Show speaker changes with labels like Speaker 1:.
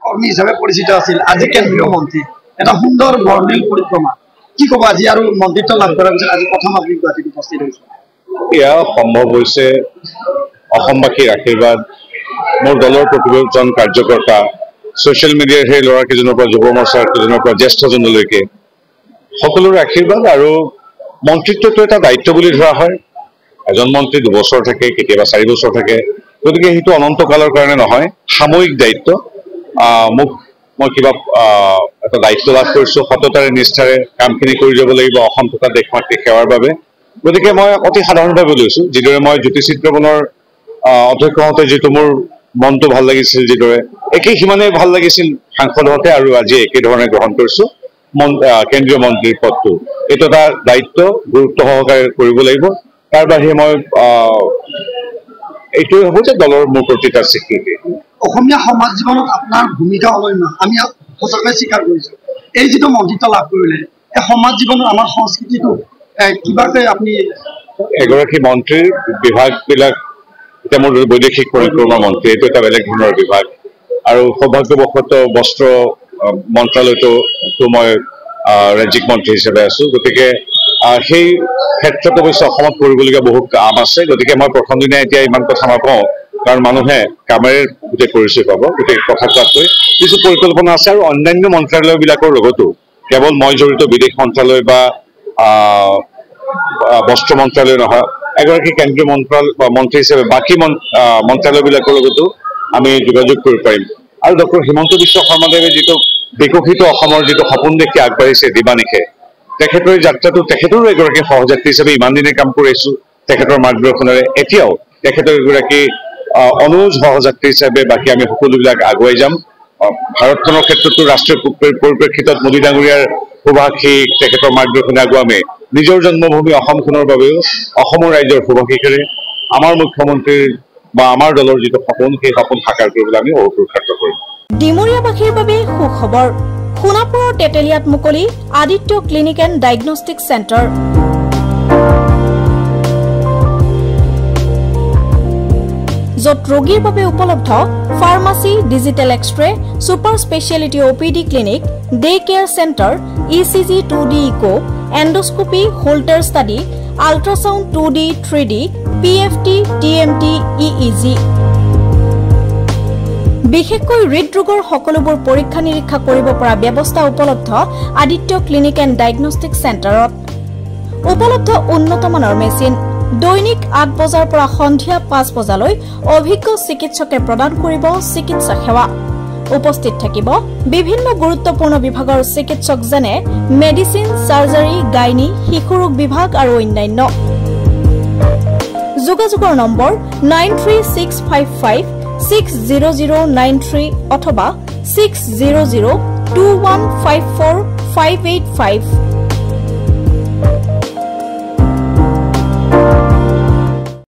Speaker 1: কৰ্মী হিচাপে পৰিচিত আছিল আজি কেন্দ্ৰীয় মন্ত্ৰী এটা সুন্দৰ বৰ্ণিল পৰিক্ৰমা কি ক'ব আজি আৰু মন্ত্ৰিত্ব লাভ কৰাৰ পিছত আজি প্ৰথম আপুনি গুৱাহাটীত উপস্থিত হৈছে
Speaker 2: এয়া সম্ভৱ হৈছে অসমবাসীৰ আশীৰ্বাদ মোৰ দলৰ প্ৰতিজন কাৰ্যকৰ্তা ছ'চিয়েল মিডিয়াৰ সেই ল'ৰাকেইজনৰ পৰা যুৱ মৰ্চাৰ কেইজনৰ পৰা জ্যেষ্ঠজনলৈকে সকলোৰে আশীৰ্বাদ আৰু মন্ত্ৰিত্বটো এটা দায়িত্ব বুলি ধৰা হয় এজন মন্ত্ৰী 2 বছৰ থাকে কেতিয়াবা 4 বছৰ থাকে গতিকে সেইটো অনন্তকালৰ কাৰণে নহয় সাময়িক দায়িত্ব মোক মই কিবা এটা দায়িত্ব লাভ কৰিছোঁ সততাৰে নিষ্ঠাৰে কামখিনি কৰি যাব লাগিব অসম তথা দেশ মাতৃক সেৱাৰ বাবে গতিকে মই অতি সাধাৰণভাৱে লৈছোঁ যিদৰে মই জ্যোতিচিত্ৰ বনৰ অধ্যক্ষ হওঁতে যিটো মোৰ মনটো ভাল লাগিছিল যিদৰে একেই সিমানেই ভাল লাগিছিল সাংসদ হওঁতে আৰু আজি একেধৰণে গ্ৰহণ কৰিছোঁ কেন্দ্ৰীয় মন্ত্ৰীৰ পদটো এইটো এটা দায়িত্ব গুৰুত্ব সহকাৰে কৰিব লাগিব তাৰ বাহিৰে মই এইটোৱে হ'ব যে দলৰ মোৰ প্ৰতি এটা স্বীকৃতি
Speaker 1: অসমীয়া সমাজ জীৱনত আপোনাৰ ভূমিকা অনন্য আমি সঁচাকৈ স্বীকাৰ কৰিছোঁ এই যিটো মন্ত্ৰিত্ব লাভ কৰিলে এই সমাজ জীৱনত আমাৰ সংস্কৃতিটো কিবাকৈ আপুনি
Speaker 2: এগৰাকী মন্ত্ৰীৰ বিভাগবিলাক এতিয়া মোৰ বৈদেশিক পৰিক্ৰমা মন্ত্ৰী এইটো এটা বেলেগ ধৰণৰ বিভাগ আৰু সৌভাগ্যবশতঃ বস্ত্ৰ মন্ত্ৰালয়তো মই ৰাজ্যিক মন্ত্ৰী হিচাপে আছোঁ গতিকে সেই ক্ষেত্ৰত অৱশ্যে অসমত কৰিবলগীয়া বহুত কাম আছে গতিকে মই প্ৰথম দিনা এতিয়া ইমান কথা নকওঁ কাৰণ মানুহে কামেৰে গোটেই পৰিচয় পাব গোটেই কথা কোৱাতকৈ কিছু পৰিকল্পনা আছে আৰু অন্যান্য মন্ত্ৰালয়বিলাকৰ লগতো কেৱল মই জড়িত বিদেশ মন্ত্ৰালয় বা বস্ত্ৰ মন্ত্ৰালয় নহয় এগৰাকী কেন্দ্ৰীয় মন্ত্ৰী হিচাপে বাকী মন্ত্ৰালয়বিলাকৰ লগতো আমি যোগাযোগ কৰিব পাৰিম আৰু ডক্টৰ হিমন্ত বিশ্ব শৰ্মাদেৱে যিটো বিকশিত অসমৰ যিটো সপোন দেখি আগবাঢ়িছে দিবানিশে তেখেতৰ যাত্ৰাটো তেখেতৰো এগৰাকী সহযাত্ৰী হিচাপে ইমান দিনে কাম কৰি আহিছোঁ তেখেতৰ মাৰ্গদৰ্শনেৰে এতিয়াও তেখেতৰ এগৰাকী অনুজ সহযাত্ৰী হিচাপে বাকী আমি সকলোবিলাক আগুৱাই যাম ভাৰতখনৰ ক্ষেত্ৰতো ৰাষ্ট্ৰীয় পৰিপ্ৰেক্ষিতত মোদী ডাঙৰীয়াৰ সুভাষিক তেখেতৰ মাৰ্গদৰ্শনে আগুৱামে নিজৰ জন্মভূমি অসমখনৰ বাবেও অসমৰ ৰাইজৰ সুভাষিকেৰে আমাৰ মুখ্যমন্ত্ৰীৰ বা আমাৰ দলৰ যিটো সপোন সেই সপোন সাকাৰ কৰিবলৈ আমি অহোপুৰুষাৰ্থ কৰিম
Speaker 3: ডিমৰীয়াবাসীৰ বাবে সুখবৰ সোণাপুৰৰ তেতেলিয়াত মুকলি Aditya clinic and diagnostic centre য'ত ৰোগীৰ বাবে উপলব্ধ pharmacy digital X-ray super speciality OPD clinic day care centre ECG 2D echo endoscopy Holter study ultrasound 2D 3D PFT TMT EEG বিশেষকৈ হৃদৰোগৰ সকলোবোৰ পৰীক্ষা নিৰীক্ষা কৰিব পৰা ব্যৱস্থা উপলব্ধ আদিত্য ক্লিনিক এণ্ড ডায়েগনষ্টিক চেণ্টাৰত উপলব্ধ উন্নতমানৰ মেচিন দৈনিক 8 বজাৰ পৰা সন্ধিয়া 5 বজালৈ অভিজ্ঞ চিকিৎসকে প্ৰদান কৰিব চিকিৎসা সেৱা উপস্থিত থাকিব বিভিন্ন গুৰুত্বপূৰ্ণ বিভাগৰ চিকিৎসক যেনে মেডিচিন সাৰ্জাৰী গাইনী শিশুৰোগ বিভাগ আৰু অন্যান্য যোগাযোগৰ নম্বৰ 93655600093 অথবা 6002154585